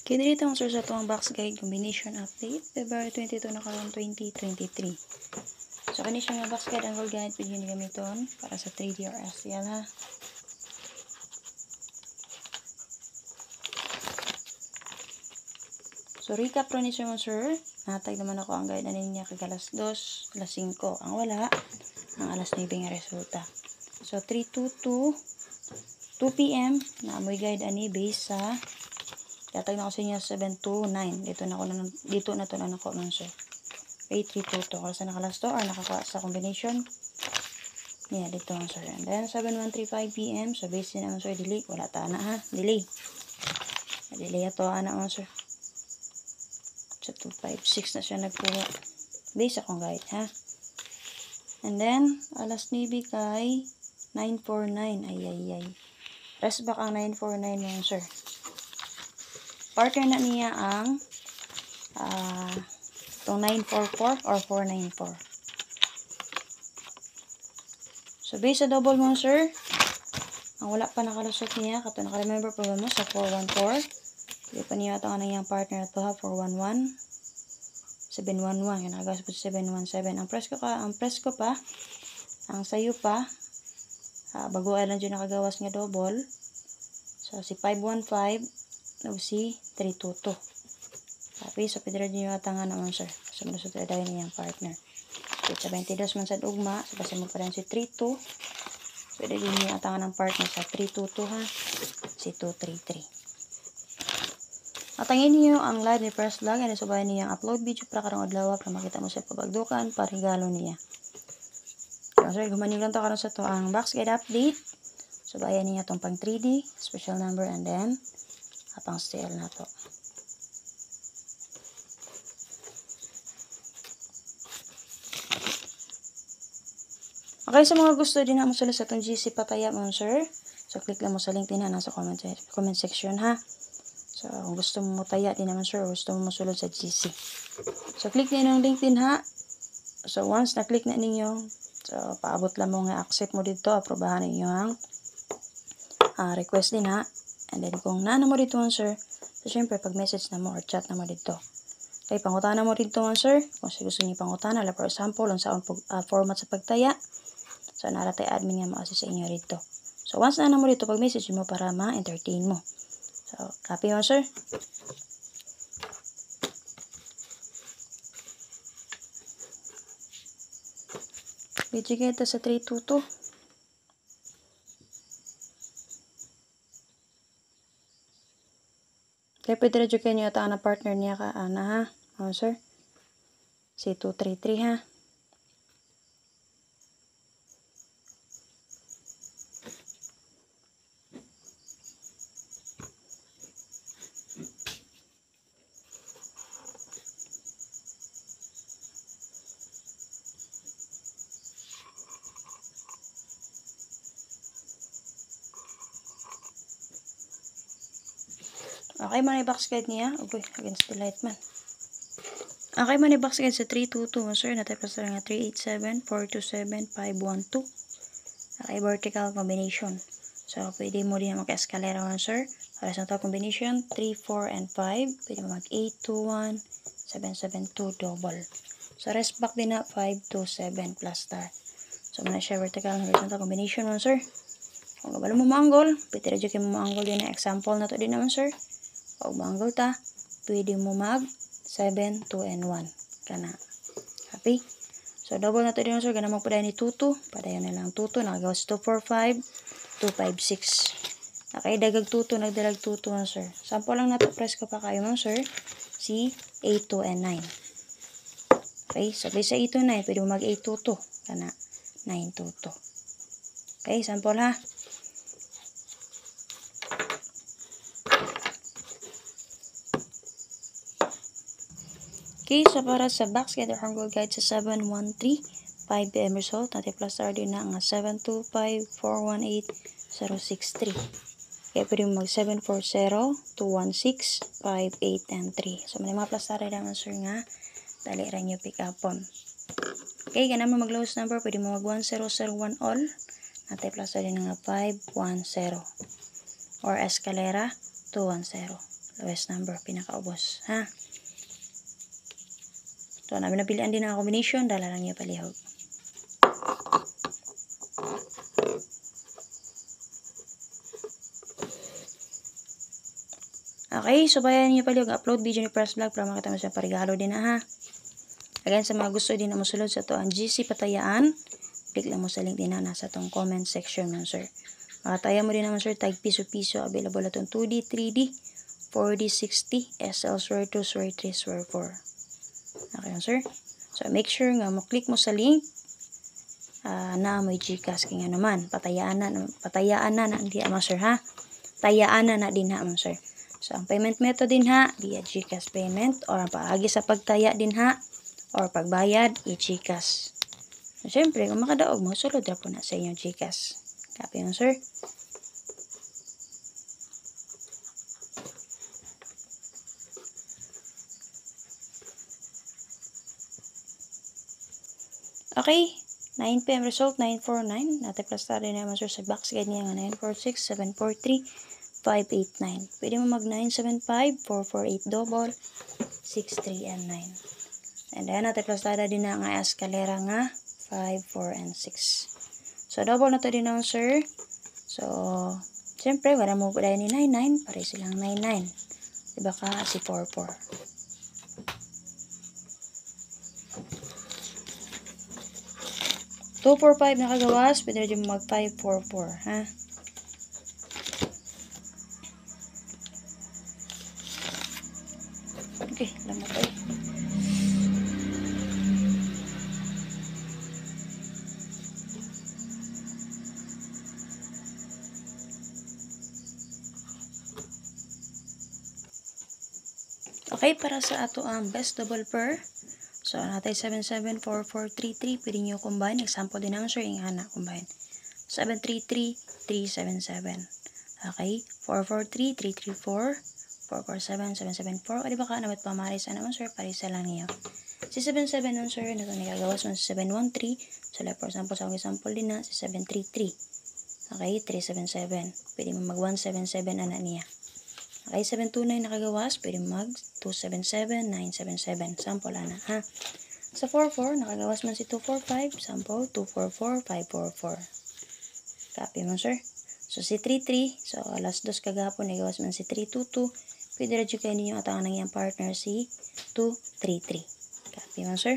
Kinirita mo sir sa itong box guide combination update February 22 na karon 2023. So kani siya nga box guide angle guide pwede nyo gamiton para sa 3D or STL ha. So recap ro ni sir, natag naman ako ang guide ani niya kag alas 2, alas 5. Ang wala ang alas 9 nga resulta. So 322 2 PM na amoy guide ani base sa yatag na ko sa inyo 729. Dito na to na nako man sir. 8322 kasi sa nakalas to or nakakuha sa combination. Yeah, dito man sir. And then 7135 PM so base na man sir delay. Wala ta na ha. Delay. Delay ato ana man sir. Sa 256 na siya nagkuha. Base akong guide ha. And then alas 9 kay 949. Ay. Rest back ang 949 man sir. Partner na niya ang itong 944 or 494. So, base sa double mo, sir, ang wala pa nakalusot niya, kato naka-remember pa ba mo sa 414. Hindi pa niya ito ang niyang partner ito ha, 411. 711, yung nakagas po sa 717. Ang presko pa, ang sayo pa, bago ay lang dyan nakagawas nga double. So, si 515, o si 322. Tapi so pwede rin yung atangan naman sir. So malusot rin dahil niyang partner. So sa 22 man sa ugma. So kasi mo pa rin si 32. Pwede rin yung atangan ng partner sa 322 ha. Si 233. Atangin niyo ang live ni first vlog. And subayan niyo ang upload video para karong adlaw. Para makita mo sa pabagdukan. Parigalo niya. So sir, gumanin lang to karon sa to ang box guide update. Subayan niyo itong pang 3D. Special number and then apang STL na to. Okay, sa mga gusto din na mo sila sa itong GC Pataya mo sir. So click lang mo sa link din na nasa comment section ha. So kung gusto mo taya din naman sir, gusto mo masulod sa GC. So click din ang link din ha. So once na click na ninyo, so paabot lang mo nga accept mo dito, aprobahan ninyo ang request din ha. And then kung nana mo dito sir, so syempre pag message na mo or chat na mo dito. Okay, pangutana mo dito sir. Kung gusto niyo pangutana, for example, ang format sa pagtaya. So naratay admin nga ma-assist sa inyo dito. So once nana mo dito, pag message mo para ma-entertain mo. So copy mo sir. Video kita sa 322. Kaya pwede rin dyan nyo ito na partner niya ka, ha? O, sir? Si 233, ha? Okay man yung box guide niya. Uy, against the light man. Okay man yung box guide sa 322, sir. Natapos na nga 387-427-512. Okay, vertical combination. So, pwede mo din mag-escalera man, sir. Horizontal combination, 3, 4, and 5. Pwede mo mag-8, 2, 1, 7, 7, 2, double. So, rest back din na 5, 2, 7 plus star. So, muna siya vertical and horizontal combination man, sir. Kung kabalo mo manggol, pwede rin kayo mo manggol din na example na to din naman, sir. Pag manggol ta, pwede mo mag 7, 2, and 1. Kana. Happy? So, double na to din, sir. Gana magpaday ni 2, 2. Padayon na lang 2, 2. Nakagawas 2, 4, 5. 2, 5, 6. Okay, dagag 2, 2. Nagdalag 2, 2, sir. Sample lang na to. Press ko pa kayo, sir. Si 8, 2, and 9. Okay, so, sa 8, 2, 9. Pwede mo mag 8, 2, 2. Kana. 9, 2, 2. Okay, sample ha. Okay, so para sa box guide or angle guide sa 713, 5 PM result. Natin plus star din na nga 725-418-063. Kaya pwede mo mag 740-216-5, 8, and 3. So, may mga plus star rin naman sir nga. Dali rin nyo pick upon. Okay, ganun mo mag lowest number. Pwede mo mag 1001 all. Natin plus star din nga 510. or Escalera 210. Lowest number, pinakaubos, ha? So, namin napilian din ang combination, dala lang niyo palihog. Okay, so bayan niyo palihog, upload video ni Press Vlog para makita mo siya parigalo din na, ha? Again, sa mga gusto din na musulod sa to ang GC Patayaan, click lang mo sa link din na nasa tong comment section man, sir. Makataya mo din naman, sir, tag piso-piso, available na itong 2D, 3D, 4D, 60, SL, Swear 2, Swear 3, Swear 4. Okay, sir? So, make sure nga mo click mo sa link na may Gcash kaya naman. Patayaan na hindi ama, sir, ha? Tayaan na din ha, sir. So, ang payment method din ha, via Gcash payment, or ang paagi sa pagtaya din ha, or pagbayad, i-Gcash. So, syempre, kung makadaog mo, sulod na po na sa inyong Gcash. Copy mo, sir. Okay, 9 PM result, 949. Natin plus tayo naman, sir, sa box guide niya nga 946, 743, 589. Pwede mo mag 975, 448 double, 63 and 9. And then, natin plus tayo din na nga Escalera nga 5, 4, and 6. So, double na to din naman, sir. So, siyempre, wala mo pa ni 99, pare silang 99. Diba ka, si 44. 245 nakagawas, pwede rin mag 544, ha? Okay, lamot ay. Okay, para sa ato ang best double pair. So, natay 774433, pwede nyo combine. Example din ang, sir, yung anak combine. 733377. Okay, 443334, 447774. O, di ba ka naman pamaris naman, sir? Parisa lang niyo. Si 77 nun, sir, na ito nagagawas mo si 713. So, like, for example, sa example din na, si 733. Okay, 377. Pwede mo mag 177 anak niya. Okay, 729 nakagawas, pwede mag 277, 977. Sample ana, ha? Sa 44, nakagawas man si 245, sample 244, 544. Copy mo, sir. So, si 33, so, alas 2 kagapon, nagawas man si 322. Pwede rin kayo ninyo atangan ng iyang partner si 233. Copy mo, sir.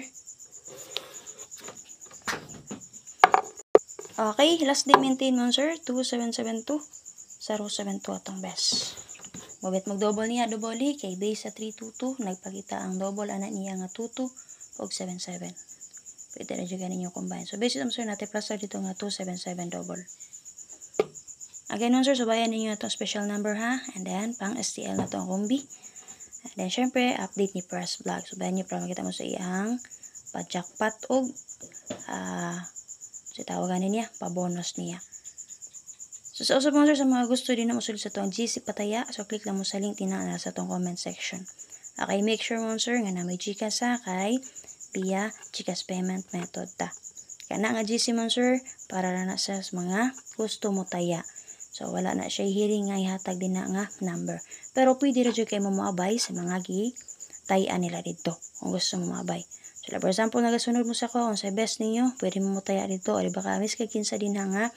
Okay, last day maintain mo, sir. 2772, 072 atong best. Mabit mag-double niya, double kay base sa 322, nagpakita ang double anak niya nga 22 og 77. Pwede na dyan ninyo combine. So, base sir, natin plus dito nga 277 double. Again nun, sir, subayan ninyo na itong special number, ha? And then, pang STL na itong kombi. And then, syempre, update ni Press Vlog. Subayan nyo para makita mo sa iyang pa-jackpot og sa tawagan niya, pa-bonus niya. So, sa usap mo, sir, sa mga gusto din na musulit sa itong GC Pataya, so click lang mo sa link tinaan sa itong comment section. Okay, make sure mo, sir, nga na may Gcash sa kay via Gcash payment method ta. Kana nga GC mo, sir, para na sa mga gusto mo taya. So, wala na siya hiring nga ihatag din na nga number. Pero pwede rin kayo mo maabay sa mga tayaan nila dito kung gusto mo maabay. So, for example, nagasunod mo sa ko, kung sa best ninyo, pwede mo taya dito. O, di ba kamis kay kinsa din nga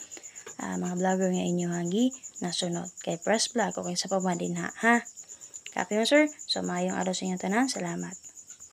mga vlogger nga inyo hangi nasunod kay Press Vlog o kay sa pabandin ha. Copy mo, sir? So, mayong araw sa inyong tanan. Salamat.